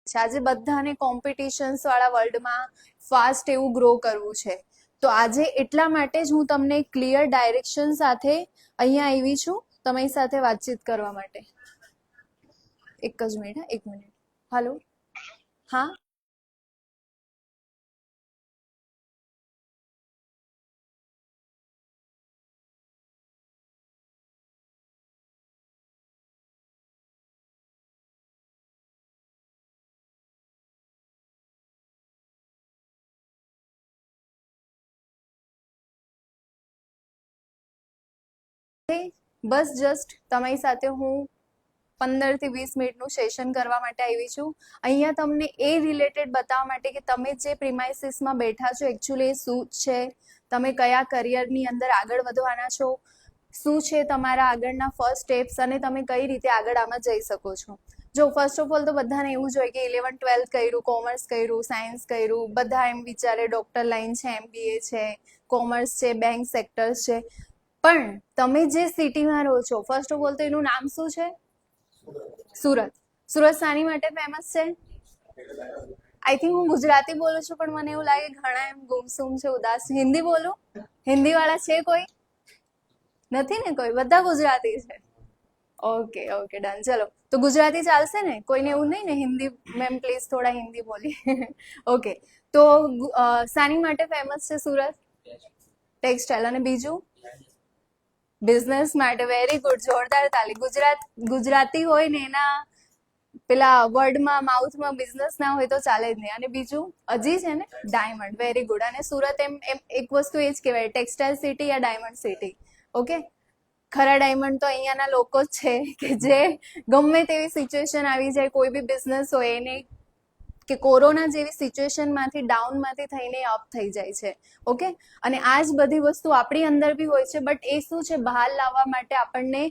છે. આજે બધાને કોમ્પિટિશન્સ વાળા વર્લ્ડમાં ફાસ્ટ એવું ગ્રો કરવું છે. તો આજે એટલા માટે જ હું તમને ક્લિયર ડાયરેક્શન સાથે અહીંયા આવી છું તમારી સાથે વાતચીત કરવા માટે. એક જ મિનિટ, એક મિનિટ. હાલો, હા. બસ જસ્ટ તમારી સાથે હું 15 થી 20 મિનિટનું સેશન કરવા માટે આવી છું. અહીંયા તમને એ રિલેટેડ બતાવવા માટે કે તમે જે પ્રિમાઇસીસમાં બેઠા છો એકચ્યુઅલી એ શું છે, તમે કયા કરિયરની અંદર આગળ વધવાના છો, શું છે તમારા આગળના ફર્સ્ટ સ્ટેપ્સ અને તમે કઈ રીતે આગળ આમાં જઈ શકો છો. જો ફર્સ્ટ ઓફ ઓલ તો બધાને એવું જ હોય કે 11-12 કર્યું, કોમર્સ કર્યું, સાયન્સ કર્યું, બધા એમ વિચારે ડોક્ટર લાઈન છે, MBA છે, કોમર્સ છે, બેંક સેક્ટર્સ છે. પણ તમે જે સિટીમાં રહો છો, ફર્સ્ટ ઓફ ઓલ તો એનું નામ શું છે? સુરત. સુરત શાની માટે ફેમસ છે? આઈ થિંક હું ગુજરાતી બોલું છું પણ મને એવું લાગે ઘણા એમ ગુમસુમ છે, ઉદાસ. હિન્દી બોલું? હિન્દી વાળા છે કોઈ? નથી ને કોઈ? બધા ગુજરાતી છે. Okay okay, done. ચલો, તો ગુજરાતી ચાલશે ને? કોઈને એવું નહીં ને હિન્દી? મેમ પ્લીઝ થોડા હિન્દી બોલી. ઓકે, તો શાની માટે ફેમસ છે સુરત? ટેક્સટાઇલ. અને બીજું? બિઝનેસ માટે. વેરી ગુડ, જોરદાર તાલી. ગુજરાતી હોય ને એના પેલા વર્ડમાં, માઉથમાં બિઝનેસ ના હોય તો ચાલે જ નહીં. અને બીજું હજી છે ને ડાયમંડ. Very good. અને સુરત એમ એક વસ્તુ એ જ કહેવાય, ટેક્સટાઇલ સિટી યા ડાયમંડ સિટી. ઓકે, ખરા ડાયમંડ તો અહીંયાના લોકો જ છે કે જે ગમે તેવી સિચ્યુએશન આવી જાય, કોઈ બી બિઝનેસ હોય એને, કે કોરોના જેવી સિચ્યુએશનમાંથી, ડાઉનમાંથી થઈને અપ થઈ જાય છે. ઓકે, અને આ જ બધી વસ્તુ આપણી અંદર બી હોય છે, બટ એ શું છે, બહાર લાવવા માટે આપણને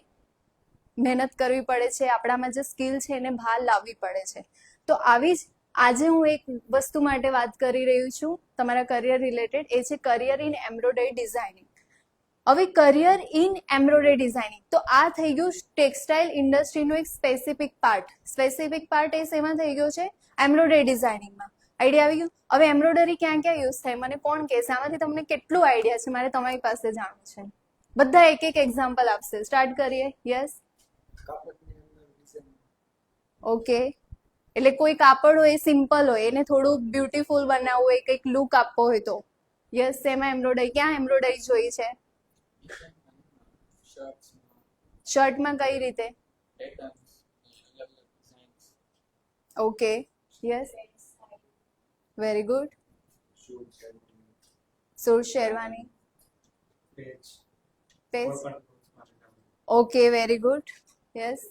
મહેનત કરવી પડે છે, આપણામાં જે સ્કિલ છે એને બહાર લાવવી પડે છે. તો આવી જ આજે હું એક વસ્તુ માટે વાત કરી રહી છું તમારા કરિયર રિલેટેડ, એ છે કરિયર ઇન એમ્બ્રોઇડરી ડિઝાઇનિંગ. હવે કરિયર ઇન એમ્બ્રોઇડરી ડિઝાઇનિંગ, તો આ થઈ ગયું ટેક્સટાઇલ ઇન્ડસ્ટ્રીનો એક સ્પેસિફિક પાર્ટ. સ્પેસિફિક પાર્ટ એ શેમાં થઈ ગયો છે? એમ્બ્રોઇડરી ડિઝાઇનિંગમાં. આઈડિયા આવી ગયું? હવે એમ્બ્રોઇડરી ક્યાં ક્યાં યુઝ થાય મને કોણ કહેશે? આમાંથી તમને કેટલું આઈડિયા છે મારે તમારી પાસે જાણવું છે. બધા એક એક એક્ઝામ્પલ આપશે. સ્ટાર્ટ કરીએ. યસ. ઓકે, એટલે કોઈ કાપડ હોય સિમ્પલ હોય, એને થોડું બ્યુટીફુલ બનાવવું હોય, કંઈક લુક આપવો હોય તો. યસ, એમાં એમ્બ્રોઇડરી. ક્યાં એમ્બ્રોઇડરી જોઈ છે? શર્ટમાં કઈ રીતે? Okay, yes, very good. Suit, sherwani, okay, very good. Yes.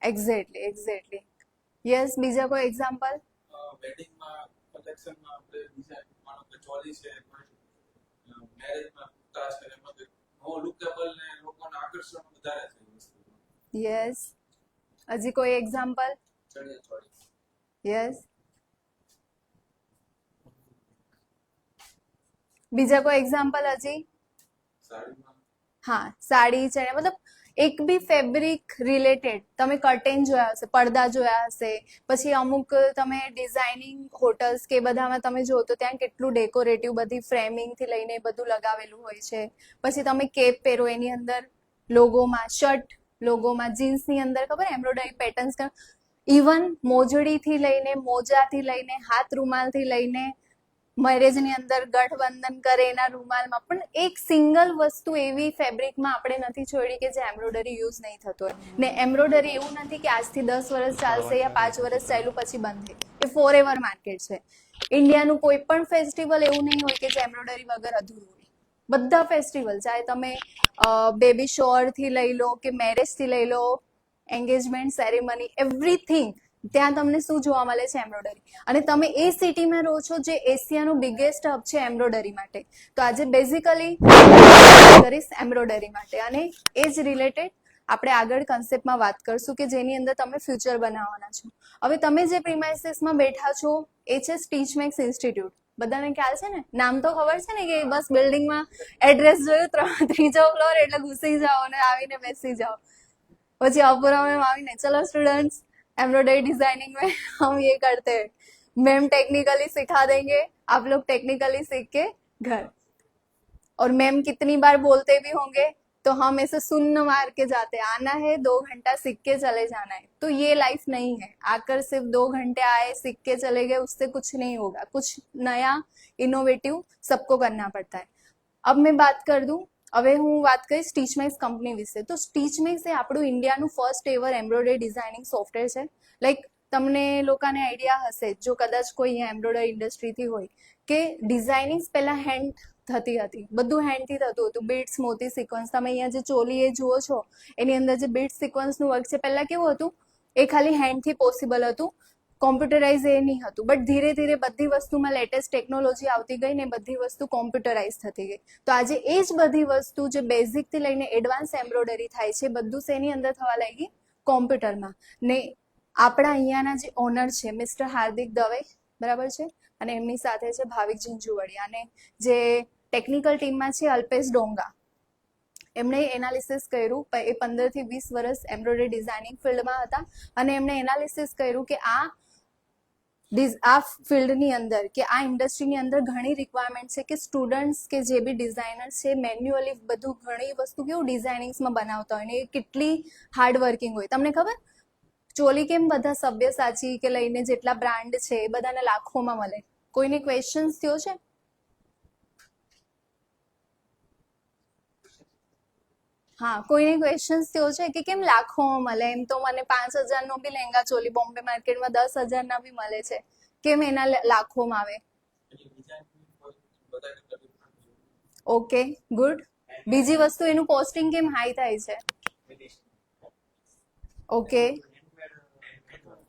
Exactly, exactly. Yes, બીજા કોઈ એક્ઝામ્પલ? વેડિંગમાં કલેક્શનમાં આપણે ડિઝાઇન માનો કે ચોલી છે, મેરેજમાં કુર્તા છે, એમાં નો લુકેબલ ને લોકોને આકર્ષણ વધારે છે વસ્તુ. યસ, હજી કોઈ એક્ઝામ્પલ? ચણિયા ચોળી. યસ, બીજા કોઈ એક્ઝામ્પલ હજી? સાડીમાં. હા, સાડી, ચણિયા, મતલબ એક બી ફેબ્રિક રિલેટેડ. તમે કર્ટેન જોયા હશે, પડદા જોયા હશે, પછી અમુક તમે ડિઝાઇનિંગ હોટલ્સ કે બધામાં તમે જો તો ત્યાં કેટલું ડેકોરેટિવ બધી ફ્રેમિંગથી લઈને બધું લગાવેલું હોય છે. પછી તમે કેપ પહેરો, એની અંદર લોગોમાં, શર્ટ લોગોમાં, જીન્સની અંદર ખબર એમ્બ્રોઇડરી પેટર્ન્સ, ઇવન મોજડીથી લઈને, મોજાથી લઈને, હાથ રૂમાલથી લઈને, મેરેજની અંદર ગઠબંધન કરે એના રૂમાલમાં પણ એક સિંગલ વસ્તુ એવી ફેબ્રિકમાં આપણે નથી છોડી કે જે એમ્બ્રોઇડરી યુઝ નહીં થતો હોય. ને એમ્બ્રોઇડરી એવું નથી કે આજથી 10 વર્ષ ચાલશે યા 5 વર્ષ ચાલ્યું પછી બંધ થઈ. એ ફોર એવર માર્કેટ છે. ઇન્ડિયાનું કોઈ પણ ફેસ્ટિવલ એવું નહીં હોય કે જે એમ્બ્રોઇડરી વગર અધૂરું હોય. બધા ફેસ્ટિવલ, ચાહે તમે બેબી શોઅરથી લઈ લો કે મેરેજથી લઈ લો, એન્ગેજમેન્ટ સેરેમની, એવરીથિંગ ત્યાં તમને શું જોવા મળે છે? એમ્બ્રોઇડરી. અને તમે એ સિટીમાં રહો છો જે એશિયાનું બિગેસ્ટ હબ છે એમ્બ્રોઇડરી માટે. તો આજે બેઝિકલી કરીશ એમ્બ્રોઇડરી માટે, અને એ જ રિલેટેડ આપણે આગળ કન્સેપ્ટમાં વાત કરશું કે જેની અંદર તમે ફ્યુચર બનાવવાના છો. હવે તમે જે પ્રિમાઇસીસમાં બેઠા છો એ છે સ્ટીચમેક્સ ઇન્સ્ટિટ્યૂટ. બધાને ખ્યાલ છે ને? નામ તો ખબર છે ને કે બસ બિલ્ડિંગમાં એડ્રેસ જોયું, ત્રીજો ફ્લોર એટલે ઘૂસી જાઓ અને આવીને બેસી જાઓ. પછી અપુરા में आવીને चलो स्टूडेंट्स एम्ब्रॉयडरी डिजाइनिंग में हम ये करते हैं, मैम टेक्निकली सिखा देंगे, आप लोग टेक्निकली सीख के घर. और मैम कितनी बार बोलते भी होंगे तो हम ऐसे सुन्न मार के जाते हैं, आना है 2 घंटा सीख के चले जाना है. तो ये लाइफ नहीं है, आकर सिर्फ 2 घंटे आए सीख के चले गए उससे कुछ नहीं होगा. कुछ नया इनोवेटिव सबको करना पड़ता है. अब मैं बात कर दूं, હવે હું વાત કરીશ સ્ટીચમેક્સ કંપની વિશે. તો સ્ટીચમેક્સ એ આપણું ઇન્ડિયાનું first ever embroidery designing software છે. લાઈક તમને લોકોને આઈડિયા હશે જો કદાચ કોઈ અહીંયા એમ્બ્રોઇડરી ઇન્ડસ્ટ્રીથી હોય કે ડિઝાઇનિંગ પહેલા હેન્ડ થતી હતી, બધું હેન્ડથી થતું હતું. બીડ્સ, મોતી, સિક્વન્સ, તમે અહીંયા જે ચોલી એ જુઓ છો એની અંદર જે બીડ્સ સિક્વન્સનું વર્ક છે પહેલા કેવું હતું? એ ખાલી હેન્ડથી પોસિબલ હતું, કોમ્પ્યુટરાઇઝ એ નહીં હતું. બટ ધીરે ધીરે બધી વસ્તુમાં લેટેસ્ટ ટેકનોલોજી આવતી ગઈ ને બધી વસ્તુ કોમ્પ્યુટરાઇઝ થતી ગઈ. તો આજે એ જ બધી વસ્તુ જે બેઝિકથી લઈને એડવાન્સ એમ્બ્રોઇડરી થાય છે બધું શેની અંદર થવા લાગી? કોમ્પ્યુટરમાં. ને આપણા અહીંયાના જે ઓનર છે મિસ્ટર હાર્દિક દવે, બરાબર છે, અને એમની સાથે છે ભાવિક ઝીંઝુવાડિયા, અને જે ટેકનિકલ ટીમમાં છે અલ્પેશ ડોંગા. એમણે એનાલિસિસ કર્યું, એ 15 થી 20 વર્ષ એમ્બ્રોઇડરી ડિઝાઇનિંગ ફિલ્ડમાં હતા, અને એમણે એનાલિસિસ કર્યું કે આ ફિલ્ડની અંદર કે આ ઇન્ડસ્ટ્રીની અંદર ઘણી રિક્વાયરમેન્ટ છે કે સ્ટુડન્ટ્સ કે જે બી ડિઝાઇનર્સ છે મેન્યુઅલી બધું ઘણી વસ્તુ કેવું ડિઝાઇનિંગ્સમાં બનાવતા હોય ને એ કેટલી હાર્ડ વર્કિંગ હોય. તમને ખબર ચોલી કેમ બધા સભ્યસાચી કે લઈને જેટલા બ્રાન્ડ છે એ બધાને લાખોમાં મળે? કોઈને ક્વેશ્ચન્સ થયો છે? હા, કોઈને ક્વેશ્ચન્સ થયો છે કે કેમ લાખોમાં મળે? એમ તો મને 5,000 નો બી લહેંગા ચોલી બોમ્બે માર્કેટમાં 10,000 ના બી મળે છે, કેમ એના લાખોમાં આવે? Okay, good. બીજી વસ્તુ એનું કોસ્ટિંગ કેમ હાઈ થાય છે? Okay,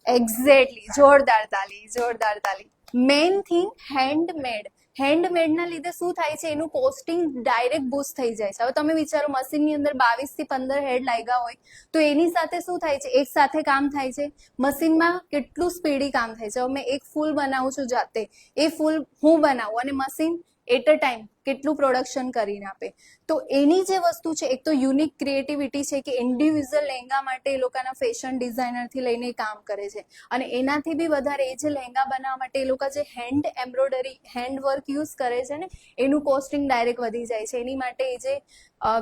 exactly. જોરદાર તાલી, જોરદાર તાલી. Main thing handmade. હેન્ડમેડના લીધે શું થાય છે? એનું કોસ્ટિંગ ડાયરેક્ટ બૂસ્ટ થઈ જાય છે. હવે તમે વિચારો મશીનની અંદર 22 થી 15 હેડ લાગ્યા હોય તો એની સાથે શું થાય છે? એક સાથે કામ થાય છે. મશીનમાં કેટલું સ્પીડી કામ થાય છે. હવે મેં એક ફૂલ બનાવું છું જાતે, એ ફૂલ હું બનાવું અને મશીન એટ અ ટાઈમ કેટલું પ્રોડક્શન કરીને આપે. તો એની જે વસ્તુ છે એક તો યુનિક ક્રિએટિવિટી છે કે ઇન્ડિવિજ્યુઅલ લહેંગા માટે એ લોકોના ફેશન ડિઝાઇનરથી લઈને કામ કરે છે, અને એનાથી બી વધારે એ જે લહેંગા બનાવવા માટે એ લોકો જે hand embroidery hand work use કરે છે ને એનું કોસ્ટિંગ ડાયરેક્ટ વધી જાય છે. એની માટે એ જે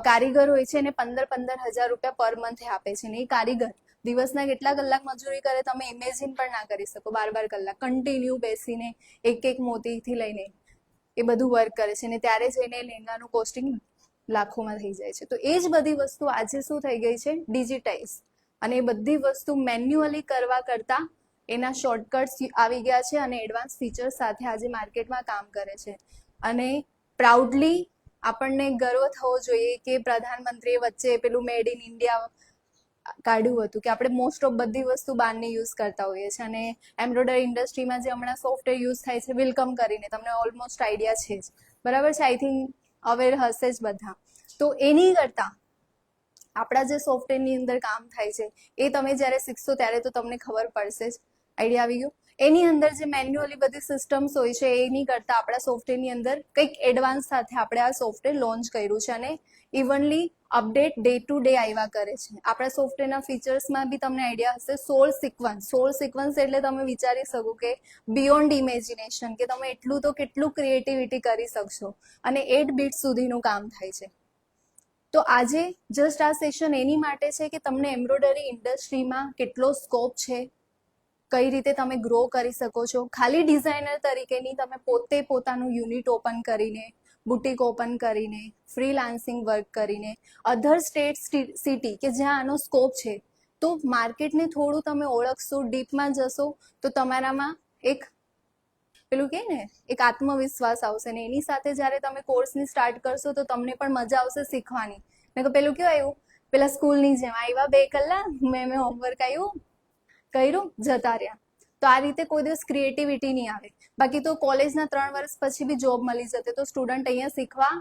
કારીગર હોય છે એને 15,000 રૂપિયા પર મંથે આપે છે, ને એ કારીગર દિવસના કેટલા કલાક મજૂરી કરે તમે ઇમેજિન પણ ના કરી શકો. 12 કલાક કન્ટિન્યુ બેસીને એક મોતીથી લઈને એ બધું વર્ક કરે છે, ને ત્યારે જઈને લહેંગાનું કોસ્ટિંગ લાખોમાં થઈ જાય છે. તો એ જ બધી વસ્તુ આજે શું થઈ ગઈ છે? ડિજિટાઇઝ. અને એ બધી વસ્તુ મેન્યુઅલી કરવા કરતા એના શોર્ટકટ્સ આવી ગયા છે અને એડવાન્સ ફીચર્સ સાથે આજે માર્કેટમાં કામ કરે છે. અને પ્રાઉડલી આપણને ગર્વ થવો જોઈએ કે પ્રધાનમંત્રીએ વચ્ચે પેલું મેડ ઇન ઇન્ડિયા કાઢ્યું હતું કે આપણે મોસ્ટ ઓફ બધી વસ્તુ બહારની યુઝ કરતા હોઈએ છીએ, અને એમ્બ્રોઇડરી ઇન્ડસ્ટ્રીમાં જે હમણાં સોફ્ટવેર યુઝ થાય છે વેલકમ કરીને, તમને ઓલમોસ્ટ આઈડિયા છે જ, બરાબર છે? આઈ થિંક અવેર હશે જ બધા. તો એની કરતા આપણા જે સોફ્ટવેરની અંદર કામ થાય છે એ તમે જ્યારે શીખશો ત્યારે તો તમને ખબર પડશે જ. આઈડિયા આવી ગયો? એની અંદર જે મેન્યુઅલી બધી સિસ્ટમ્સ હોય છે એની કરતા આપણા સોફ્ટવેરની અંદર કંઈક એડવાન્સ સાથે આપણે આ સોફ્ટવેર લોન્ચ કર્યું છે, અને evenly update day to day આવ્યા કરે છે. આપણા સોફ્ટવેરના ફીચર્સમાં બી તમને આઈડિયા હશે. 16 સિક્વન્સ એટલે તમે વિચારી શકો કે બિયોન્ડ ઇમેજિનેશન, કે તમે એટલું તો કેટલું ક્રિએટિવિટી કરી શકશો, અને 8 બીટ સુધીનું કામ થાય છે. તો આજે જસ્ટ આ સેશન એની માટે છે કે તમને એમ્બ્રોઇડરી ઇન્ડસ્ટ્રીમાં કેટલો સ્કોપ છે, કઈ રીતે તમે ગ્રો કરી શકો છો. ખાલી ડિઝાઇનર તરીકેની તમે પોતે પોતાનું યુનિટ ઓપન કરીને, બુટીક ઓપન કરીને, ફ્રીલાન્સિંગ વર્ક કરીને, અધર સ્ટેટ સિટી કે જ્યાં આનો સ્કોપ છે, તો માર્કેટને થોડું તમે ઓળખશો, ડીપમાં જશો તો તમારામાં એક પેલું કે ને એક આત્મવિશ્વાસ આવશે, ને એની સાથે જ્યારે તમે કોર્સની સ્ટાર્ટ કરશો તો તમને પણ મજા આવશે શીખવાની. ને પેલું કેવું આવ્યું પેલા સ્કૂલની જેમ આવ્યા 2 કલાક મેં હોમવર્ક આવ્યું કર્યું, જતા રહ્યા. તો આ રીતે કોઈ દિવસ ક્રિએટિવિટી નહીં આવે. બાકી તો કોલેજના 3 વર્ષ પછી બી જોબ મળી જતે તો સ્ટુડન્ટ અહીંયા શીખવા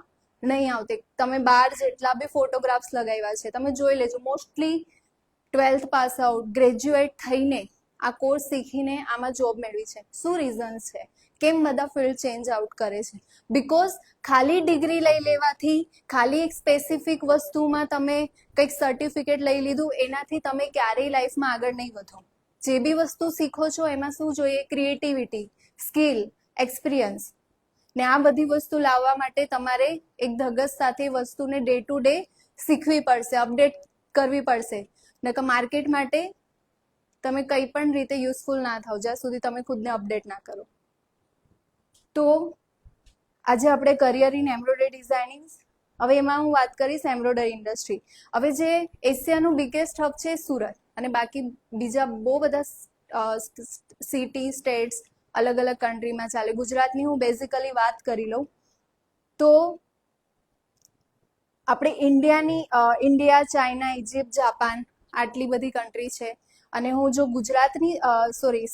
નહીં આવતે. તમે બહાર જેટલા બી ફોટોગ્રાફ્સ લગાવ્યા છે તમે જોઈ લેજો, mostly 12th pass out graduate થઈને આ કોર્સ શીખીને આમાં જોબ મેળવી છે. શું રીઝન્સ છે કેમ બધા ફિલ્ડ ચેન્જ આઉટ કરે છે? બીકોઝ ખાલી ડિગ્રી લઈ લેવાથી, ખાલી એક સ્પેસિફિક વસ્તુમાં તમે કંઈક સર્ટિફિકેટ લઈ લીધું એનાથી તમે ક્યારેય લાઈફમાં આગળ નહીં વધો. જે બી વસ્તુ શીખો છો એમાં શું જોઈએ? Creativity, skill, experience. ને આ બધી વસ્તુ લાવવા માટે તમારે એક ધગસ સાથે વસ્તુને ડે ટુ ડે શીખવી પડશે, અપડેટ કરવી પડશે. નકર માર્કેટ માટે તમે કંઈ પણ રીતે યુઝફુલ ના થાવ જ્યાં સુધી તમે ખુદને અપડેટ ના કરો. તો આજે આપણે કરિયર ઇન એમ્બ્રોઇડરી ડિઝાઇનિંગ, હવે એમાં હું વાત કરીશ એમ્બ્રોઇડરી ઇન્ડસ્ટ્રી. હવે જે એશિયાનું બિગેસ્ટ હબ છે સુરત, અને બાકી બીજા બહુ બધા સિટી, સ્ટેટ્સ અલગ અલગ કન્ટ્રીમાં ચાલે. ગુજરાતની હું બેઝિકલી વાત કરી લઉં તો આપણે ઇન્ડિયા, ચાઇના, ઇજિપ્ત, જાપાન આટલી બધી કન્ટ્રી છે. અને હું જો ગુજરાતની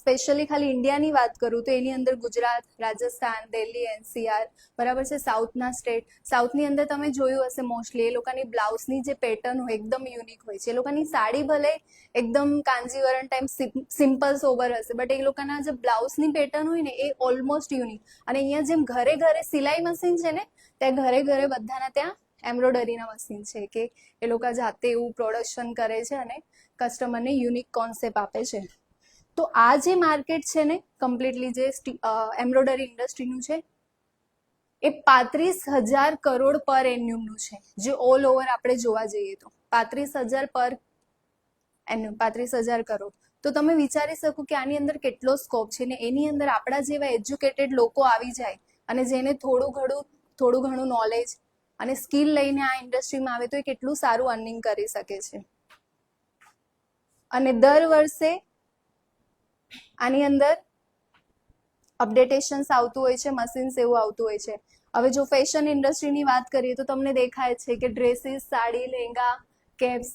સ્પેશિયલી ખાલી ઇન્ડિયાની વાત કરું તો એની અંદર ગુજરાત, રાજસ્થાન, દિલ્હી, NCR બરાબર છે. સાઉથના સ્ટેટ, સાઉથની અંદર તમે જોયું હશે મોસ્ટલી એ લોકોની બ્લાઉઝની જે પેટર્ન હોય એકદમ યુનિક હોય છે. એ લોકોની સાડી ભલે એકદમ કાંજીવરણ ટાઈપ સિમ્પલ સોબર હશે, બટ એ લોકોના જે બ્લાઉઝની પેટર્ન હોય ને એ ઓલમોસ્ટ યુનિક. અને અહીંયા જેમ ઘરે ઘરે સિલાઈ મશીન છે ને, ત્યાં ઘરે ઘરે બધાના ત્યાં એમ્બ્રોઇડરીના મશીન છે કે એ લોકો જાતે એવું પ્રોડક્શન કરે છે અને કસ્ટમરને યુનિક કોન્સેપ્ટ આપે છે. તો આ જે માર્કેટ છે ને કમ્પ્લીટલી જે એમ્બ્રોઇડરી ઇન્ડસ્ટ્રીનું છે એ 35,000 કરોડ પર એન્યુમનું છે. જે ઓલ ઓવર આપણે જોવા જઈએ તો 35,000 પર એન્યુમ, 35,000 કરોડ. તો તમે વિચારી શકો કે આની અંદર કેટલો સ્કોપ છે. ને એની અંદર આપણા જેવા એજ્યુકેટેડ લોકો આવી જાય અને જેને થોડું ઘણું નોલેજ અને સ્કિલ લઈને આ ઇન્ડસ્ટ્રીમાં આવે તો એ કેટલું સારું અર્નિંગ કરી શકે છે. અને દર વર્ષે આની અંદર અપડેટેશન્સ આવતું હોય છે, મશીન્સ એવું આવતું હોય છે. હવે જો ફેશન ઇન્ડસ્ટ્રીની વાત કરીએ તો તમને દેખાય છે કે dresses, sari, lehenga, caps.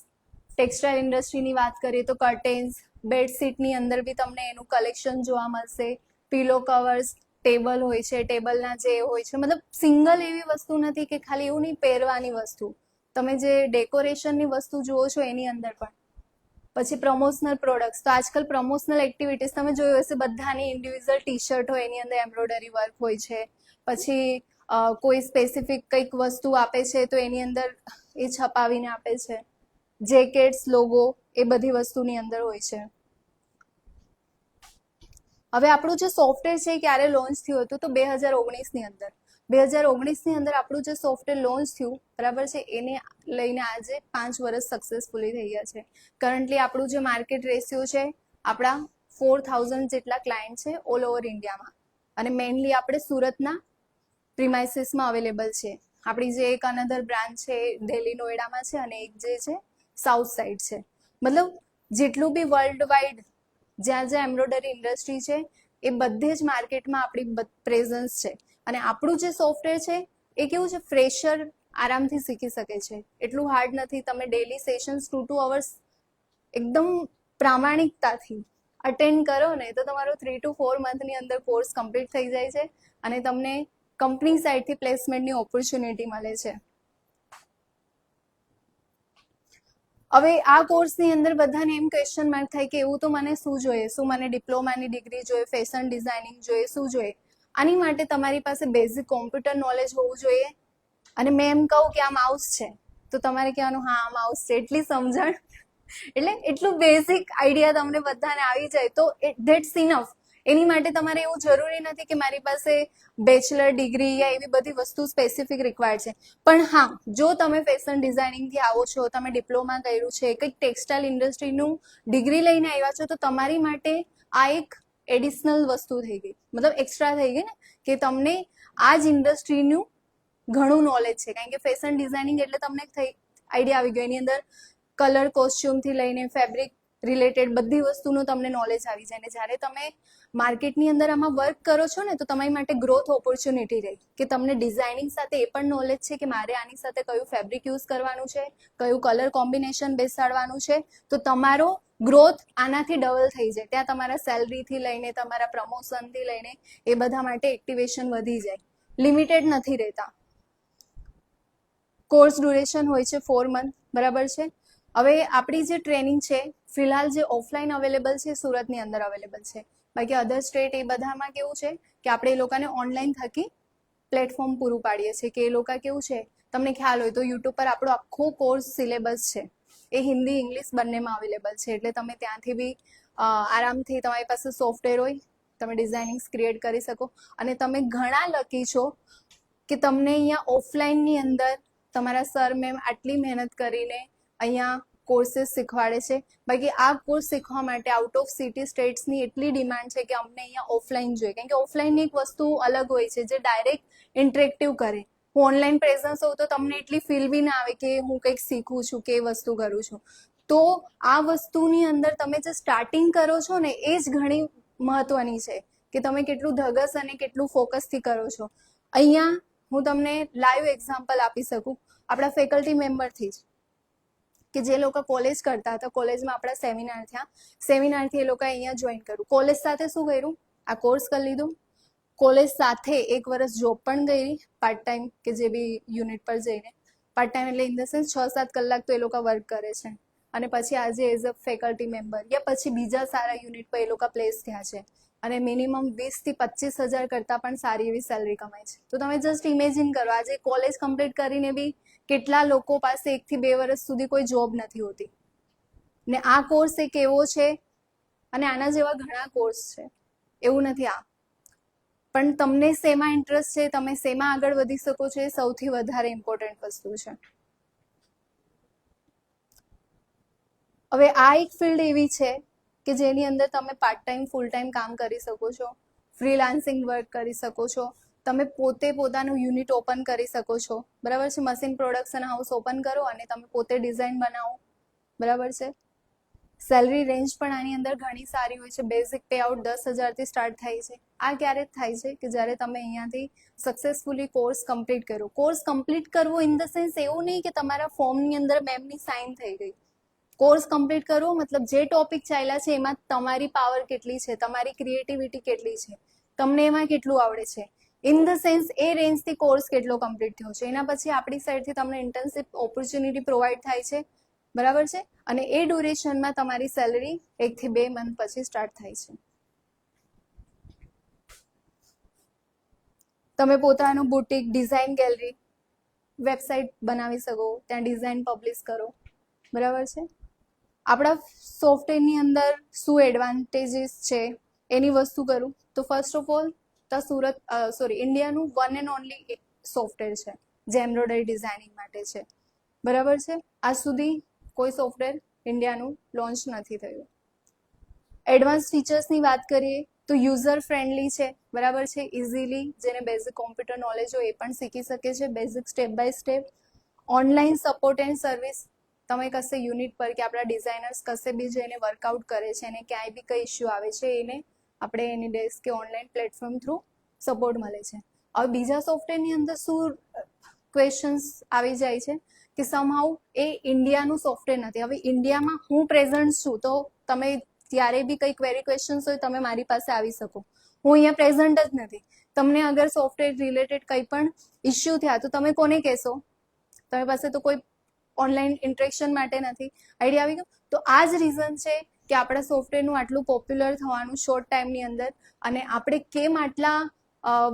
Textile ઇન્ડસ્ટ્રીની વાત કરીએ તો કર્ટેન્સ, બેડશીટની અંદર બી તમને એનું કલેક્શન જોવા મળશે. પીલો કવર્સ, ટેબલ હોય છે, ટેબલના જે હોય છે, મતલબ સિંગલ એવી વસ્તુ નથી કે ખાલી એવું નહીં પહેરવાની વસ્તુ, તમે જે ડેકોરેશનની વસ્તુ જુઓ છો એની અંદર પણ. પછી પ્રમોશનલ પ્રોડક્ટ્સ, તો આજકાલ પ્રમોશનલ એક્ટિવિટીઝ તમે જોયું હશે, બધાની ઇન્ડિવિજ્યુઅલ ટી-શર્ટ હોય એની અંદર એમ્બ્રોઇડરી વર્ક હોય છે. પછી કોઈ સ્પેસિફિક કંઈક વસ્તુ આપે છે તો એની અંદર એ છપાવીને આપે છે. જેકેટ્સ, લોગો એ બધી વસ્તુની અંદર હોય છે. હવે આપણું જે સોફ્ટવેર છે એ ક્યારે લોન્ચ થયું હતું તો 2019ની અંદર. 2019ની અંદર આપણું જે સોફ્ટવેર લોન્ચ થયું બરાબર છે, એને લઈને આજે 5 વર્ષ સક્સેસફુલી થઈ ગયા છે. કરન્ટલી આપણું જે માર્કેટ રેશિયો છે આપણા 4,000 જેટલા ક્લાયન્ટ છે ઓલ ઓવર ઇન્ડિયામાં. અને મેઇનલી આપણે સુરતના પ્રિમાઇસીસમાં અવેલેબલ છે. આપણી જે એક અનધર બ્રાન્ચ છે દિલ્હી, નોઈડામાં છે અને એક જે છે સાઉથ સાઈડ છે. મતલબ જેટલું બી વર્લ્ડ વાઇડ જ્યાં જ્યાં એમ્બ્રોઇડરી ઇન્ડસ્ટ્રી છે એ બધે જ માર્કેટમાં આપણી પ્રેઝન્સ છે. અને આપણું જે સોફ્ટવેર છે એ કેવું છે, ફ્રેશર આરામથી શીખી શકે છે, એટલું હાર્ડ નથી. તમે ડેલી સેશન્સ 2 અવર્સ એકદમ પ્રામાણિકતાથી અટેન્ડ કરો ને તો તમારો 3 to 4 મંથની અંદર કોર્સ કમ્પ્લીટ થઈ જાય છે અને તમને કંપની સાઇડથી પ્લેસમેન્ટની ઓપોર્ચ્યુનિટી મળે છે. હવે આ કોર્સની અંદર બધાને એમ ક્વેશ્ચન માર્ક થાય કે એવું તો મને શું જોઈએ, શું મને ડિપ્લોમાની ડિગ્રી જોઈએ, ફેશન ડિઝાઇનિંગ જોઈએ, શું જોઈએ? આની માટે તમારી પાસે બેઝિક કોમ્પ્યુટર નોલેજ હોવું જોઈએ. અને મેં એમ કહું કે આ માઉસ છે તો તમારે કહેવાનું હા આ માઉસ છે, એટલી સમજણ એટલે એટલું બેઝિક આઈડિયા તમને બધાને આવી જાય તો ધેટ્સ ઇનફ. એની માટે તમારે એવું જરૂરી નથી કે મારી પાસે બેચલર ડિગ્રી યા એવી બધી વસ્તુ સ્પેસિફિક રિક્વાયર્ડ છે. પણ હા, જો તમે ફેશન ડિઝાઇનિંગથી આવો છો, તમે ડિપ્લોમા કર્યું છે, કંઈક ટેક્સટાઇલ ઇન્ડસ્ટ્રીનું ડિગ્રી લઈને આવ્યા છો તો તમારી માટે આ એક એડિશનલ વસ્તુ થઈ ગઈ, મતલબ એક્સ્ટ્રા થઈ ગઈ ને, કે તમને આ જ ઇન્ડસ્ટ્રીનું ઘણું નોલેજ છે. કારણ કે ફેશન ડિઝાઇનિંગ એટલે તમને આઈડિયા આવી ગયો એની અંદર કલર કોસ્ચ્યુમથી લઈને ફેબ્રિક રિલેટેડ બધી વસ્તુનું તમને નોલેજ આવી જાય. અને જ્યારે તમે માર્કેટની અંદર આમાં વર્ક કરો છો ને તો તમારી માટે ગ્રોથ ઓપોર્ચ્યુનિટી રહી કે તમને ડિઝાઇનિંગ સાથે એ પણ નોલેજ છે કે મારે આની સાથે કયું ફેબ્રિક યુઝ કરવાનું છે, કયું કલર કોમ્બિનેશન બેસાડવાનું છે, તો તમારો ગ્રોથ આનાથી ડબલ થઈ જાય. ત્યાં તમારા સેલરીથી લઈને તમારા પ્રમોશનથી લઈને એ બધા માટે એક્ટિવેશન વધી જાય. લિમિટેડ નથી રહેતા. કોર્સ ડ્યુરેશન હોય છે 4 મંથ, બરાબર છે. હવે આપણી જે ટ્રેનિંગ છે ફિલહાલ જે ઓફલાઈન અવેલેબલ છે સુરતની અંદર અવેલેબલ છે. બાકી અધર સ્ટેટ એ બધામાં કેવું છે કે આપણે એ લોકોને ઓનલાઈન થકી પ્લેટફોર્મ પૂરું પાડીએ છીએ કે એ લોકો કેવું છે, તમને ખ્યાલ હોય તો યુટ્યુબ પર આપણો આખો કોર્સ સિલેબસ છે એ હિન્દી ઇંગ્લિશ બંનેમાં અવેલેબલ છે. એટલે તમે ત્યાંથી બી આરામથી તમારી પાસે સોફ્ટવેર હોય, તમે ડિઝાઇનિંગ્સ ક્રિએટ કરી શકો. અને તમે ઘણા લકી છો કે તમને અહીંયા ઓફલાઈનની અંદર તમારા સર મેમ આટલી મહેનત કરીને અહીંયા કોર્सेस શીખવાડે છે. બાકી આ કોર્સ શીખવા માટે આઉટ ઓફ સિટી સ્ટેટ્સની એટલી ડિમાન્ડ છે કે અમને અહીંયા ઓફલાઈન જોઈએ. કારણ કે ઓફલાઈનની એક વસ્તુ અલગ હોય છે જે ડાયરેક્ટ ઇન્ટરેક્ટિવ કરે. હું ઓનલાઈન પ્રેઝન્સ હોઉં તો તમને એટલી ફીલ બી ના આવે કે હું કંઈક શીખું છું કે વસ્તુ કરું છું. તો આ વસ્તુની અંદર તમે જે સ્ટાર્ટિંગ કરો છો ને એ જ ઘણી મહત્વની છે કે તમે કેટલું ધગસ અને કેટલું ફોકસથી કરો છો. અહીંયા હું તમને લાઈવ એક્ઝામ્પલ આપી શકું આપણા ફેકલ્ટી મેમ્બરથી જ કે જે લોકો કોલેજ કરતા હતા, કોલેજમાં આપણા સેમિનાર થયા, સેમિનારથી એ લોકો અહીંયા જોઈન કર્યું. કોલેજ સાથે શું કર્યું, આ કોર્સ કરી લીધું, કોલેજ સાથે 1 વર્ષ જોબ પણ કરી પાર્ટ ટાઈમ કે જે બી યુનિટ પર જઈને પાર્ટ ટાઈમ એટલે ઇન ધ સેન્સ 6-7 કલાક તો એ લોકો વર્ક કરે છે. અને પછી આજે એઝ અ ફેકલ્ટી મેમ્બર યા પછી બીજા સારા યુનિટ પર એ લોકો પ્લેસ થયા છે અને મિનિમમ 20 થી 25 હજાર કરતાં પણ સારી એવી સેલરી કમાય છે. તો તમે જસ્ટ ઇમેજિન કરો આજે કોલેજ કમ્પ્લીટ કરીને બી કેટલા લોકો પાસે 1 થી 2 વર્ષ સુધી કોઈ જોબ નથી હોતી. ને આ કોર્સ એક એવો છે અને આના જેવા ઘણા કોર્સ છે, એવું નથી આ. પણ તમને શેમાં ઇન્ટરેસ્ટ છે, તમે શેમાં આગળ વધી શકો છો એ સૌથી વધારે ઇમ્પોર્ટન્ટ વસ્તુ છે. હવે આ એક ફિલ્ડ એવી છે કે જેની અંદર તમે પાર્ટ ટાઈમ ફૂલ ટાઈમ કામ કરી શકો છો, ફ્રીલાન્સિંગ વર્ક કરી શકો છો, તમે પોતે પોતાનું યુનિટ ઓપન કરી શકો છો, બરાબર છે. મશીન પ્રોડક્શન હાઉસ ઓપન કરો અને તમે પોતે ડિઝાઇન બનાવો, બરાબર છે. સેલરી રેન્જ પણ આની અંદર ઘણી સારી હોય છે. બેઝિક પે આઉટ 10,000થી સ્ટાર્ટ થાય છે. આ ક્યારે થાય છે કે જ્યારે તમે અહીંયાથી સક્સેસફુલી કોર્સ કમ્પ્લીટ કરો. કોર્સ કમ્પ્લીટ કરવો ઇન ધ સેન્સ એવું નહીં કે તમારા ફોર્મની અંદર મેમની સાઇન થઈ ગઈ. કોર્સ કમ્પ્લીટ કરવો મતલબ જે ટોપિક ચાલ્યા છે એમાં તમારી પાવર કેટલી છે, તમારી ક્રિએટિવિટી કેટલી છે, તમને એમાં કેટલું આવડે છે, ઇન ધ સેન્સ એ રેન્જથી કોર્સ કેટલો કમ્પ્લીટ થયો છે. એના પછી આપણી સાઈડથી તમને ઇન્ટર્નશિપ ઓપોર્ચ્યુનિટી પ્રોવાઈડ થાય છે, બરાબર છે. અને એ ડ્યુરેશનમાં તમારી સેલરી 1 થી 2 મંથ પછી સ્ટાર્ટ થાય છે. તમે પોતાનું બુટીક, ડિઝાઇન ગેલેરી, વેબસાઇટ બનાવી શકો, ત્યાં ડિઝાઇન પબ્લિશ કરો, બરાબર છે. આપણા સોફ્ટવેરની અંદર શું એડવાન્ટેજીસ છે એની વસ્તુ કરું તો ફર્સ્ટ ઓફ ઓલ ઇન્ડિયાનું વન એન્ડ ઓનલી સોફ્ટવેર છે જે એમ્બ્રોઇડરી ડિઝાઇનિંગ માટે છે, બરાબર છે. આજ સુધી કોઈ સોફ્ટવેર ઇન્ડિયાનું લોન્ચ નથી થયું. એડવાન્સ ફીચર્સની વાત કરીએ તો યુઝર ફ્રેન્ડલી છે, બરાબર છે. ઇઝીલી જેને બેઝિક કોમ્પ્યુટર નોલેજ હોય એ પણ શીખી શકે છે, basic step by step. Online support and service, તમે કશે યુનિટ પર કે આપણા ડિઝાઇનર્સ કશે બી જઈને વર્કઆઉટ કરે છે અને ક્યાંય બી કંઈ ઇસ્યુ આવે છે એને આપણે એની ડેસ્ક કે ઓનલાઈન પ્લેટફોર્મ થ્રુ સપોર્ટ મળે છે. હવે બીજા સોફ્ટવેરની અંદર શું ક્વેશ્ચન્સ આવી જાય છે કે સમહાઉ એ ઇન્ડિયાનું સોફ્ટવેર નથી. હવે ઇન્ડિયામાં હું પ્રેઝન્ટ છું તો તમે ત્યારે બી કંઈ ક્વેરી ક્વેશ્ચન્સ હોય તમે મારી પાસે આવી શકો. હું અહીંયા પ્રેઝન્ટ જ નથી. તમને અગર સોફ્ટવેર રિલેટેડ કંઈ પણ ઇસ્યુ થયા તો તમે કોને કહેશો? તમે પાસે તો કોઈ ઓનલાઈન ઇન્ટરેક્શન માટે નથી. આઈડિયા આવી ગયો? તો આ જ રીઝન છે કે આપણા સોફ્ટવેરનું આટલું પોપ્યુલર થવાનું શોર્ટ ટાઈમની અંદર. અને આપણે કેમ આટલા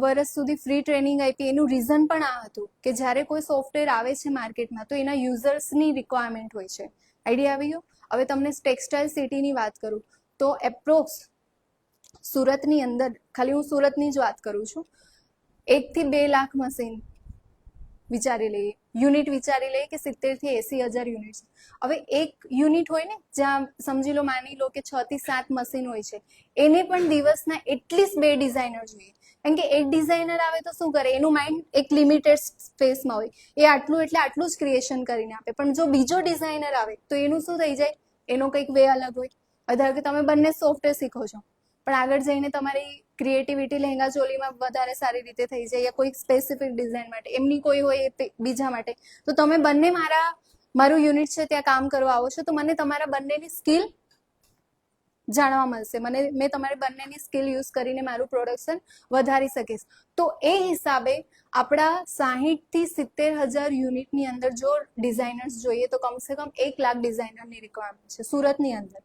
વર્ષ સુધી ફ્રી ટ્રેનિંગ આપી એનું રીઝન પણ આ હતું કે જ્યારે કોઈ સોફ્ટવેર આવે છે માર્કેટમાં તો એના યુઝર્સની રિક્વાયરમેન્ટ હોય છે. આઈડિયા આવી ગયો? હવે તમને ટેક્સટાઇલ સિટીની વાત કરું તો એપ્રોક્સ સુરતની અંદર, ખાલી હું સુરતની જ વાત કરું છું, 1 થી 2 લાખ મશીન વિચારી લઈએ, યુનિટ વિચારી લઈએ કે 70 થી 80 હજાર યુનિટ. હવે એક યુનિટ હોય ને જ્યાં સમજી લો માની લો કે 6 થી 7 મશીન હોય છે, એને પણ દિવસના એટલીસ્ટ 2 ડિઝાઇનર જોઈએ. કારણ કે એક ડિઝાઇનર આવે તો શું કરે, એનું માઇન્ડ એક લિમિટેડ સ્પેસમાં હોય, એ આટલું એટલે આટલું જ ક્રિએશન કરીને આપે. પણ જો બીજો ડિઝાઇનર આવે તો એનું શું થઈ જાય, એનો કંઈક વે અલગ હોય. ધારો કે તમે બંને સોફ્ટવેર શીખો છો, પણ આગળ જઈને તમારી ક્રિએટિવિટી લહેંગા ચોલીમાં વધારે સારી રીતે થઈ જાય, યા કોઈ સ્પેસિફિક ડિઝાઇન માટે, એમની કોઈ હોય એ બીજા માટે, તો તમે બંને મારું યુનિટ છે ત્યાં કામ કરવા આવો છો, તો મને તમારા બંનેની સ્કિલ જાણવા મળશે, મેં તમારી બંનેની સ્કિલ યુઝ કરીને મારું પ્રોડક્શન વધારી શકીશ. તો એ હિસાબે આપણા 60 થી 70,000 યુનિટની અંદર જો ડિઝાઇનર્સ જોઈએ તો કમસે કમ 1 લાખ ડિઝાઇનરની રિક્વાયરમેન્ટ છે સુરતની અંદર.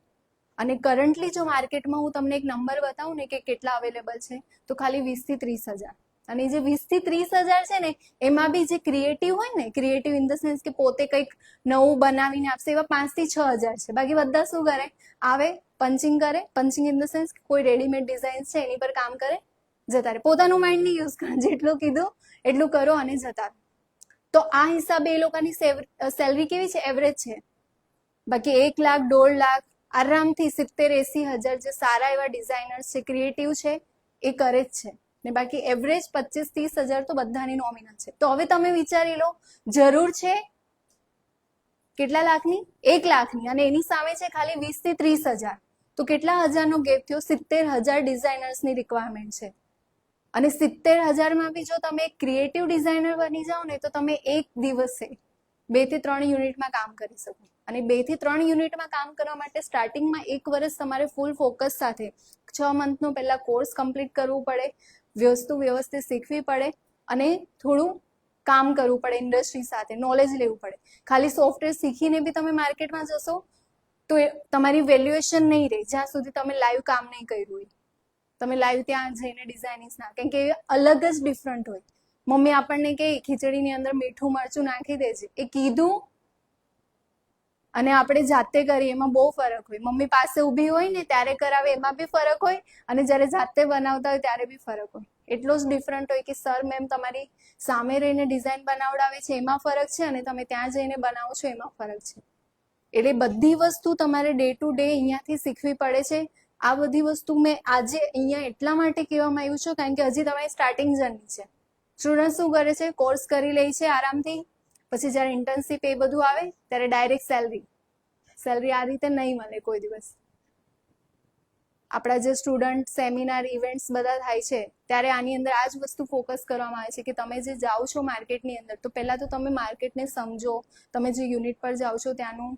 અને કરન્ટલી જો માર્કેટમાં હું તમને એક નંબર બતાવું ને કે કેટલા અવેલેબલ છે, તો ખાલી 20 થી 30,000. અને જે 20 થી 30,000 છે ને, એમાં બી જે ક્રિએટિવ હોય ને, ક્રિએટિવ ઇન ધ સેન્સ કે પોતે કંઈક નવું બનાવીને આપશે, એવા 5 થી 6,000 છે. બાકી બધા શું કરે, આવે પંચિંગ કરે, પંચિંગ ઇન ધ સેન્સ કોઈ રેડીમેડ ડિઝાઇન્સ છે એની પર કામ કરે, જતા રહે, પોતાનું માઇન્ડ નહીં યુઝ કરે, જેટલું કીધું એટલું કરો અને જતા રહે. તો આ હિસાબે એ લોકોની સેલરી કેવી છે, એવરેજ છે. બાકી 1 લાખ 1.5 લાખ આરામથી 70-80,000 જે સારા એવા ડિઝાઇનર્સ છે, ક્રિએટિવ છે, એ કરે જ છે. ને બાકી એવરેજ 25-30,000 તો બધાની નોમિનલ છે. તો હવે તમે વિચારી લો, જરૂર છે કેટલા લાખની, 1 લાખની, અને એની સામે છે ખાલી 20 થી 30,000. તો કેટલા હજારનો ગેપ થયો, 70,000 ડિઝાઇનર્સની રિક્વાયરમેન્ટ છે. અને 70,000માં બી જો તમે ક્રિએટિવ ડિઝાઇનર બની જાઓ ને, તો તમે એક દિવસે 2 થી 3 યુનિટમાં કામ કરી શકો. અને 2 થી 3 યુનિટમાં કામ કરવા માટે સ્ટાર્ટિંગમાં 1 વર્ષ તમારે ફૂલ ફોકસ સાથે 6 મંથનો પહેલા કોર્સ કમ્પ્લીટ કરવું પડે, વસ્તુ વ્યવસ્થિત શીખવી પડે, અને થોડું કામ કરવું પડે, ઇન્ડસ્ટ્રી સાથે નોલેજ લેવું પડે. ખાલી સોફ્ટવેર શીખીને બી તમે માર્કેટમાં જશો તો તમારી વેલ્યુએશન નહીં રહે જ્યાં સુધી તમે લાઈવ કામ નહીં કર્યું હોય. તમે લાઈવ ત્યાં જઈને ડિઝાઇનિંગ ના, કેમ કે અલગ જ ડિફરન્ટ હોય. મમ્મી આપણને કે ખીચડીની અંદર મીઠું મરચું નાખી દેજે, એ કીધું અને આપણે જાતે કરીએ એમાં બહુ ફરક હોય. મમ્મી પાસે ઊભી હોય ને ત્યારે કરાવે એમાં બી ફરક હોય, અને જ્યારે જાતે બનાવતા હોય ત્યારે બી ફરક હોય. એટલો જ ડિફરન્ટ હોય કે સર મેમ તમારી સામે રહીને ડિઝાઇન બનાવડાવે છે એમાં ફરક છે, અને તમે ત્યાં જઈને બનાવો છો એમાં ફરક છે. એટલે બધી વસ્તુ તમારે ડે ટુ ડે અહીંયાથી શીખવી પડે છે. આ બધી વસ્તુ મેં આજે અહીંયા એટલા માટે કહેવામાં આવ્યું છે કારણ કે હજી તમારી સ્ટાર્ટિંગ જર્ની છે. સ્ટુડન્ટ શું કરે છે, કોર્સ કરી લે છે આરામથી, પછી જ્યારે ઇન્ટર્નશીપ એ બધું આવે ત્યારે ડાયરેક્ટ સેલરી આ રીતે નહીં મળે કોઈ દિવસ. આપણા જે સ્ટુડન્ટ સેમિનાર ઇવેન્ટ્સ બધા થાય છે ત્યારે આની અંદર આ જ વસ્તુ ફોકસ કરવામાં આવે છે કે તમે જે જાઓ છો માર્કેટની અંદર, તો પહેલા તો તમે માર્કેટને સમજો, તમે જે યુનિટ પર જાઓ છો ત્યાંનું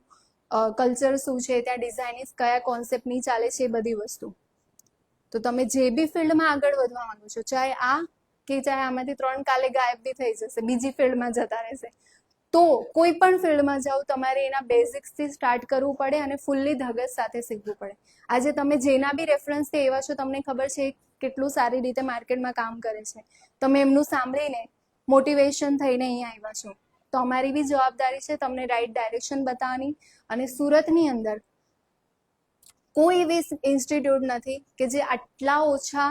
કલ્ચર શું છે, ત્યાં ડિઝાઇનિંગ કયા કોન્સેપ્ટની ચાલે છે, એ બધી વસ્તુ. તો તમે જે બી ફિલ્ડમાં આગળ વધવા માંગો છો, ચાહે આ કે ચાહે આમાંથી 3 કાલે ગાયબ બી થઈ જશે, બીજી ફિલ્ડમાં જતા રહેશે, તો કોઈ પણ ફિલ્ડમાં જાઓ તમારે એના બેઝિક્સથી સ્ટાર્ટ કરવું પડે અને ફૂલ્લી ધગસ સાથે શીખવું પડે. આજે તમે જેના બી રેફરન્સથી એવા છો, તમને ખબર છે કેટલું સારી રીતે માર્કેટમાં કામ કરે છે, તમે એમનું સાંભળીને મોટિવેશન થઈને અહીંયા આવ્યા છો. તો અમારી બી જવાબદારી છે તમને રાઈટ ડાયરેક્શન બતાવવાની. અને સુરતની અંદર કોઈ એવી ઇન્સ્ટિટ્યૂટ નથી કે જે આટલા ઓછા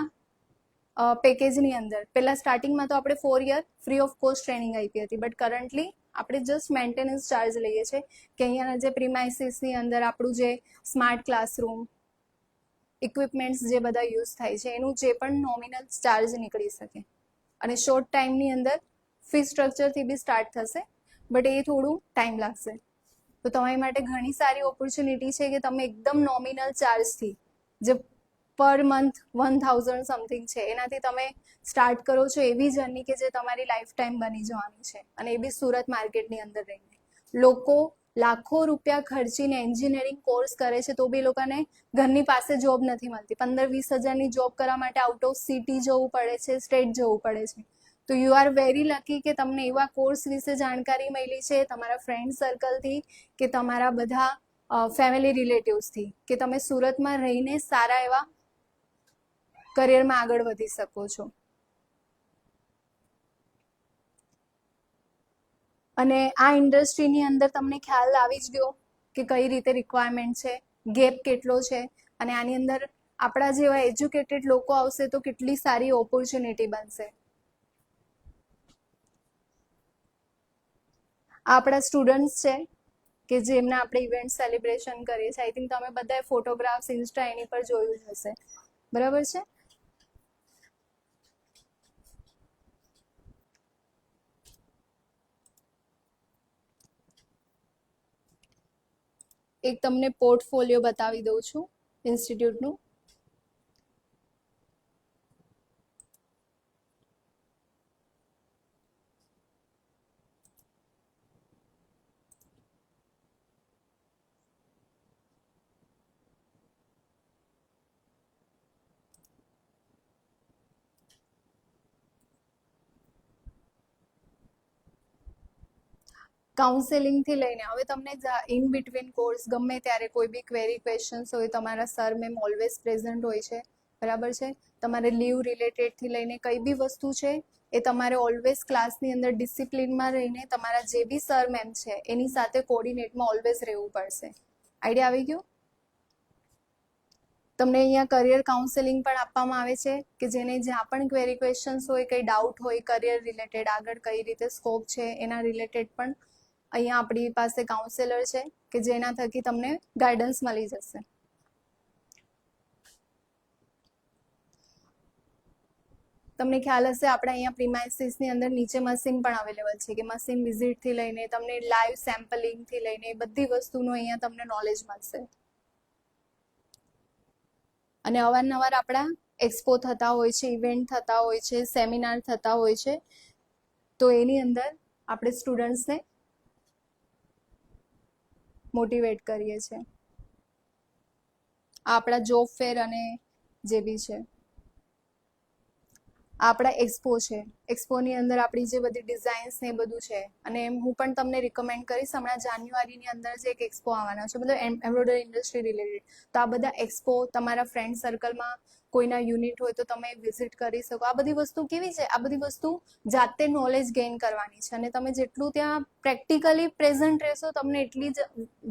પેકેજની અંદર, પહેલા સ્ટાર્ટિંગમાં તો આપણે 4 year free of cost training આપી હતી, બટ કરન્ટલી આપણે જસ્ટ મેન્ટેનન્સ ચાર્જ લઈએ છીએ કે અહીંયાના જે પ્રિમાઇસીસની અંદર આપણું જે સ્માર્ટ ક્લાસરૂમ ઇક્વિપમેન્ટ્સ જે બધા યુઝ થાય છે એનું જે પણ નોમિનલ ચાર્જ નીકળી શકે. અને શોર્ટ ટાઈમની અંદર ફી સ્ટ્રક્ચરથી બી સ્ટાર્ટ થશે, બટ એ થોડું ટાઈમ લાગશે. તો તમારી માટે ઘણી સારી ઓપોર્ચ્યુનિટી છે કે તમે એકદમ નોમિનલ ચાર્જથી, જે પર મંથ 1,000 સમથિંગ છે, એનાથી તમે સ્ટાર્ટ કરો છો એવી જર્ની કે જે તમારી લાઈફ ટાઈમ બની જવાની છે, અને એ બી સુરત માર્કેટની અંદર રહીને. લોકો લાખો રૂપિયા ખર્ચીને એન્જિનિયરિંગ કોર્સ કરે છે તો બી લોકોને ઘરની પાસે જોબ નથી મળતી. 15-20 હજારની જોબ કરવા માટે આઉટ ઓફ સિટી જવું પડે છે, સ્ટેટ જવું પડે છે. તો યુ આર વેરી લકી કે તમને એવા કોર્સ વિશે જાણકારી મળી છે તમારા ફ્રેન્ડ સર્કલથી કે તમારા બધા ફેમિલી રિલેટિવ્સથી, કે તમે સુરતમાં રહીને સારા એવા કરિયરમાં આગળ વધી શકો છો. અને આ ઇન્ડસ્ટ્રીની અંદર તમને ખ્યાલ આવી જ ગયો કે કઈ રીતે રિક્વાયરમેન્ટ છે, ગેપ કેટલો છે, અને આની અંદર આપણા જેવા એજ્યુકેટેડ લોકો આવશે તો કેટલી સારી ઓપોર્ચ્યુનિટી બનશે. આ આપણા સ્ટુડન્ટ્સ છે કે જેમના આપણે ઇવેન્ટ સેલિબ્રેશન કરીએ છીએ. આઈ થિંક તમે બધાએ ફોટોગ્રાફ્સ ઇન્સ્ટા એની પર જોયું જ હશે, બરાબર છે. એક તમને પોર્ટફોલિયો બતાવી દઉં છું. ઇન્સ્ટિટ્યૂટનું. કાઉન્સેલિંગથી લઈને હવે તમને ઇન બિટવીન કોર્સ ગમે ત્યારે કોઈ બી ક્વેરી ક્વેશ્ચન્સ હોય, તમારા સર મેમ ઓલવેઝ પ્રેઝન્ટ હોય છે, બરાબર છે. તમારે લીવ રિલેટેડથી લઈને કઈ બી વસ્તુ છે એ તમારે ઓલવેઝ ક્લાસની અંદર ડિસિપ્લિનમાં રહીને તમારા જે બી સર મેમ છે એની સાથે કોર્ડિનેટમાં ઓલવેઝ રહેવું પડશે. આઈડિયા આવી ગયો? તમને અહીંયા કરિયર કાઉન્સેલિંગ પણ આપવામાં આવે છે કે જેને જ્યાં પણ ક્વેરી ક્વેશ્ચન્સ હોય, કંઈ ડાઉટ હોય કરિયર રિલેટેડ, આગળ કઈ રીતે સ્કોપ છે એના રિલેટેડ પણ અહીંયા આપણી પાસે કાઉન્સેલર છે કે જેના થકી તમને ગાઈડન્સ મળી જશે. તમને ખ્યાલ હશે આપણે અહીંયા પ્રીમાઇસીસની અંદર નીચે મશીન પણ અવેલેબલ છે કે મશીન વિઝિટથી લઈને તમને લાઈવ સેમ્પલિંગથી લઈને બધી વસ્તુનું અહીંયા તમને નોલેજ મળશે. અને અવારનવાર આપણા એક્સપો થતા હોય છે, ઇવેન્ટ થતા હોય છે, સેમિનાર થતા હોય છે, તો એની અંદર આપણે સ્ટુડન્ટ્સને મોટિવેટ કરીએ છીએ. આ આપણા જોબ ફેર અને જે બી છે આપણા એક્સપો છે. એક્સપોની અંદર આપણી જે બધી ડિઝાઇન્સ ને એ બધું છે. અને હું પણ તમને રિકમેન્ડ કરીશ, હમણાં જાન્યુઆરીની અંદર જે એક એક્સપો આવવાનો છે, મતલબ એમ્બ્રોઇડરી ઇન્ડસ્ટ્રી રિલેટેડ, તો આ બધા એક્સપો તમારા ફ્રેન્ડ સર્કલમાં કોઈના યુનિટ હોય તો તમે વિઝિટ કરી શકો. આ બધી વસ્તુ કેવી છે, આ બધી વસ્તુ જાતે નોલેજ ગેઇન કરવાની છે અને તમે જેટલું ત્યાં પ્રેક્ટિકલી પ્રેઝન્ટ રહેશો તમને એટલી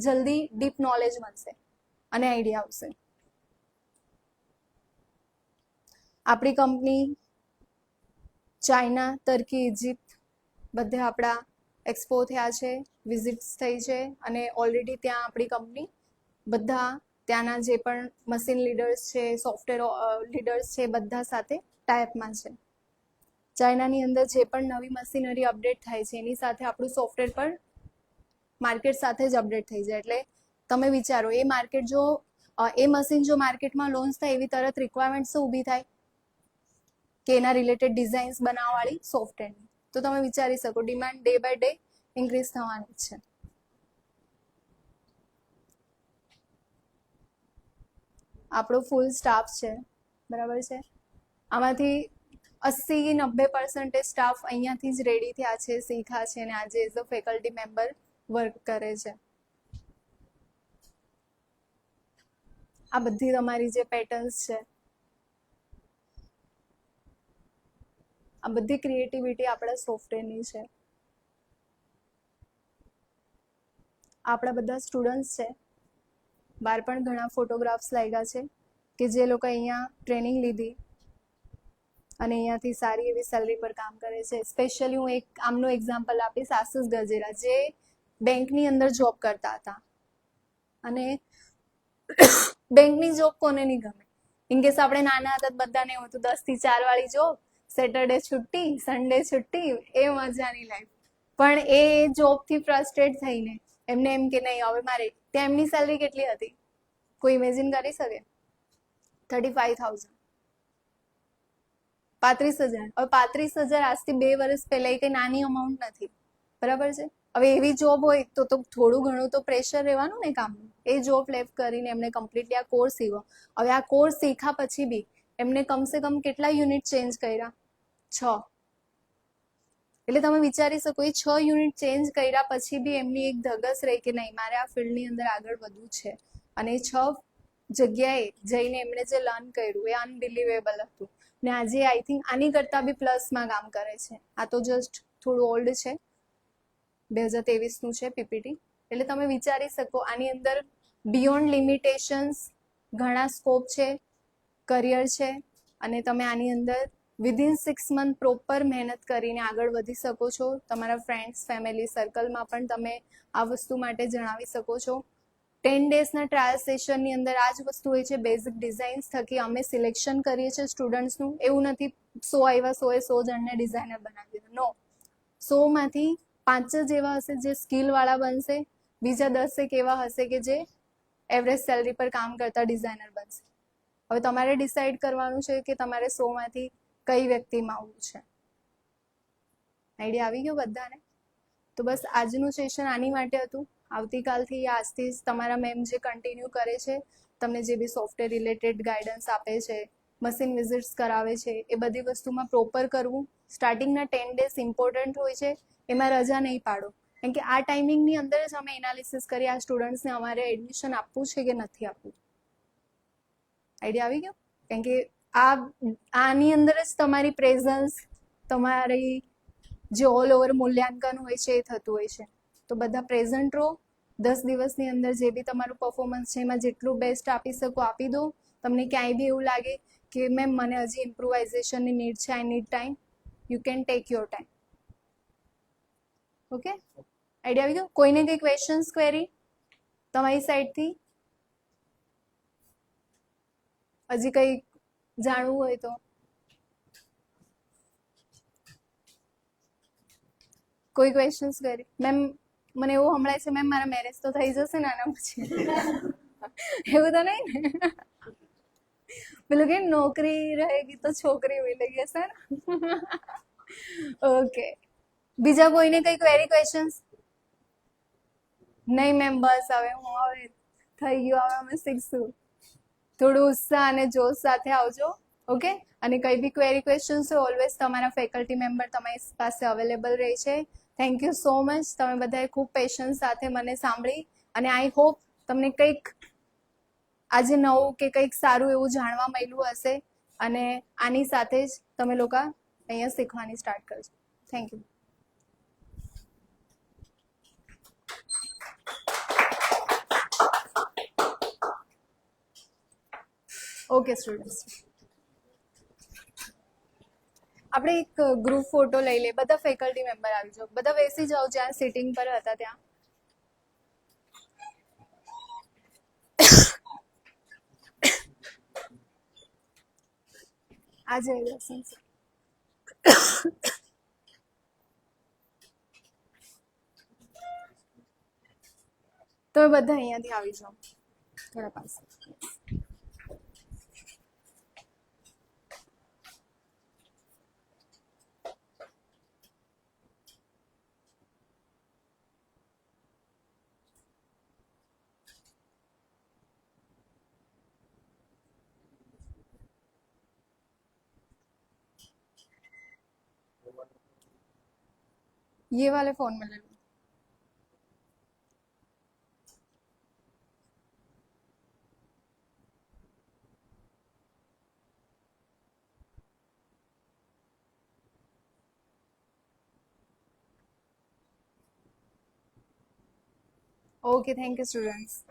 જલ્દી ડીપ નોલેજ મળશે અને આઈડિયા આવશે. આપણી કંપની ચાઇના, તર્કી, ઇજિપ્ત બધે આપણા એક્સપો થયા છે, વિઝિટ્સ થઈ છે અને ઓલરેડી ત્યાં આપણી કંપની બધા ત્યાંના જે પણ મશીન લીડર્સ છે, સોફ્ટવેર લીડર્સ છે, બધા સાથે ટાઈપમાં છે. ચાઇનાની અંદર જે પણ નવી મશીનરી અપડેટ થાય છે એની સાથે આપણું સોફ્ટવેર પણ માર્કેટ સાથે જ અપડેટ થઈ જાય. એટલે તમે વિચારો એ માર્કેટ જો એ મશીન જો માર્કેટમાં લોન્ચ થાય એવી તરત રિક્વાયરમેન્ટ્સ ઊભી થાય કે એના રિલેટેડ ડિઝાઇન્સ બનાવવાવાળી સોફ્ટવેરની, તો તમે વિચારી શકો demand day by day increase થવાની છે. આપણો ફૂલ સ્ટાફ છે, બરાબર છે. આમાંથી 80-90% સ્ટાફ અહીંયાથી જ રેડી થયા છે, શીખ્યા છે અને આજે as a faculty member work કરે છે. આ બધી તમારી જે પેટર્ન્સ છે, આ બધી ક્રિએટિવિટી આપણા સોફ્ટવેરની છે. આપણા બધા સ્ટુડન્ટ્સ છે, બહાર પણ ઘણા ફોટોગ્રાફ્સ લાગ્યા છે કે જે લોકો અહીંયા ટ્રેનિંગ લીધી અને અહીંયાથી સારી એવી સેલરી પર કામ કરે છે. સ્પેશિયલી હું એક આમનું એક્ઝામ્પલ આપીશ, આશિષ ગજેરા, જે બેંકની અંદર જોબ કરતા હતા. અને બેંકની જોબ કોને નહીં ગમે? ઇનકેસ આપણે નાના હતા બધાને એવું હતું 10 થી 4 વાળી જોબ, સેટરડે છુટ્ટી, સન્ડે છુટ્ટી, એ મજાની લાઈફ. પણ એ જોબથી ફ્રસ્ટ્રેટ થઈને એમને એમ કે નહીં હવે મારે, ત્યાં એમની સેલરી કેટલી હતી કોઈ ઇમેજિન કરી શકે? 35,000, 35,000. હવે 35,000 આજથી 2 વર્ષ પહેલા એ કઈ નાની અમાઉન્ટ નથી, બરાબર છે. હવે એવી જોબ હોય તો થોડું ઘણું તો પ્રેશર રહેવાનું ને કામનું. એ જોબ લેફ્ટ કરીને એમને કમ્પ્લીટલી આ કોર્સ શીખો. હવે આ કોર્સ શીખ્યા પછી બી એમને કમસે કમ કેટલા યુનિટ ચેન્જ કર્યા? 6. એટલે તમે વિચારી શકો એ 6 યુનિટ ચેન્જ કર્યા પછી બી એમની એક ધગસ રહી કે નહીં મારે આ ફિલ્ડની અંદર આગળ વધવું છે. અને 6 જગ્યાએ જઈને એમણે જે લર્ન કર્યું એ અનબિલિવેબલ હતું. ને આજે આઈ થિંક આની કરતા બી પ્લસમાં કામ કરે છે. આ તો જસ્ટ થોડું ઓલ્ડ છે, 2023નું છે પીપીટી. એટલે તમે વિચારી શકો આની અંદર બિયોન્ડ લિમિટેશન્સ ઘણા સ્કોપ છે, કરિયર છે અને તમે આની અંદર વિધિન 6 મંથ પ્રોપર મહેનત કરીને આગળ વધી શકો છો. તમારા ફ્રેન્ડ્સ, ફેમિલી સર્કલમાં પણ તમે આ વસ્તુ માટે જણાવી શકો છો. 10 ડેઝના ટ્રાયલ સેશનની અંદર આ જ વસ્તુ હોય છે, બેઝિક ડિઝાઇન્સ થકી અમે સિલેક્શન કરીએ છીએ સ્ટુડન્ટ્સનું. એવું નથી 100 આવ્યા 100 જણને ડિઝાઇનર બનાવી દીધું, નો. 100માંથી 5 જ એવા હશે જે સ્કિલવાળા બનશે, બીજા 10 એવા હશે કે જે એવરેજ સેલરી પર કામ કરતા ડિઝાઇનર બનશે. હવે તમારે ડિસાઈડ કરવાનું છે કે તમારે 100માંથી કઈ વ્યક્તિમાં આવવું છે. આઈડિયા આવી ગયો બધાને? તો બસ આજનું સેશન આની માટે હતું. આવતીકાલથી યા આજથી જ તમારા મેમ જે કન્ટિન્યુ કરે છે, તમને જે બી સોફ્ટવેર રિલેટેડ ગાઈડન્સ આપે છે, મશીન વિઝિટ્સ કરાવે છે, એ બધી વસ્તુમાં પ્રોપર કરવું. સ્ટાર્ટિંગના 10 ડેઝ ઇમ્પોર્ટન્ટ હોય છે, એમાં રજા નહીં પાડો. કેમ કે આ ટાઈમિંગની અંદર જ અમે એનાલિસિસ કરી આ સ્ટુડન્ટ્સને અમારે એડમિશન આપવું છે કે નથી આપવું. આઈડિયા આવી ગયો? કેમ કે આની અંદર જ તમારી પ્રેઝન્સ, તમારી જે ઓલ ઓવર મૂલ્યાંકન હોય છે એ થતું હોય છે. તો બધા પ્રેઝન્ટ રહો. 10 દિવસની અંદર જે બી તમારું પરફોર્મન્સ છે એમાં જેટલું બેસ્ટ આપી શકો આપી દો. તમને ક્યાંય બી એવું લાગે કે મેમ મને હજી ઇમ્પ્રુવાઇઝેશનની નીડ છે, I need time, you can take your time. Okay, idea આવી ગયો? કોઈને કંઈ ક્વેશ્ચન્સ, ક્વેરી તમારી સાઈડથી? હજી કંઈ જાણવું હોય તો કોઈ ક્વેશ્ચન્સ કરી? મેમ મને એવું હમણાં છે મેમ મારા મેરેજ તો થઈ જશે ને આના પછી. એવું તો નહીં ને? પેલું કે નોકરી રહેગી તો છોકરી મિલેગી, હશે ને? ઓકે, બીજા કોઈને કઈ ક્વેરી, ક્વેશ્ચન્સ? નહીં મેમ, બસ હવે હું હવે થઈ ગયું, હવે અમે શીખશું. થોડું ઉત્સાહ અને જોશ સાથે આવજો. ઓકે, અને કઈ બી ક્વેરી, ક્વેશ્ચન્સ હોય ઓલવેઝ તમારા ફેકલ્ટી મેમ્બર તમારી પાસે અવેલેબલ રહે છે. Thank you so much. તમે બધાએ ખૂબ પેશન્સ સાથે મને સાંભળી, અને આઈ હોપ તમને કંઈક આજે નવું કે કંઈક સારું એવું જાણવા મળ્યું હશે, અને આની સાથે જ તમે લોકો અહીંયા શીખવાની સ્ટાર્ટ કરજો. Thank you. ઓકે સ્ટુડન્ટ્સ, આપણે એક ગ્રુપ ફોટો લઈ લઈએ. બધા ફેકલ્ટી મેમ્બર આવી જાઓ, બધા બેસી જાઓ જ્યાં સિટિંગ પર હતા ત્યાં. આજે તમે બધા અહીંયાથી આવી જાઓ થોડા પાસે. ये वाले फोन में ले लो. Okay, thank you, students.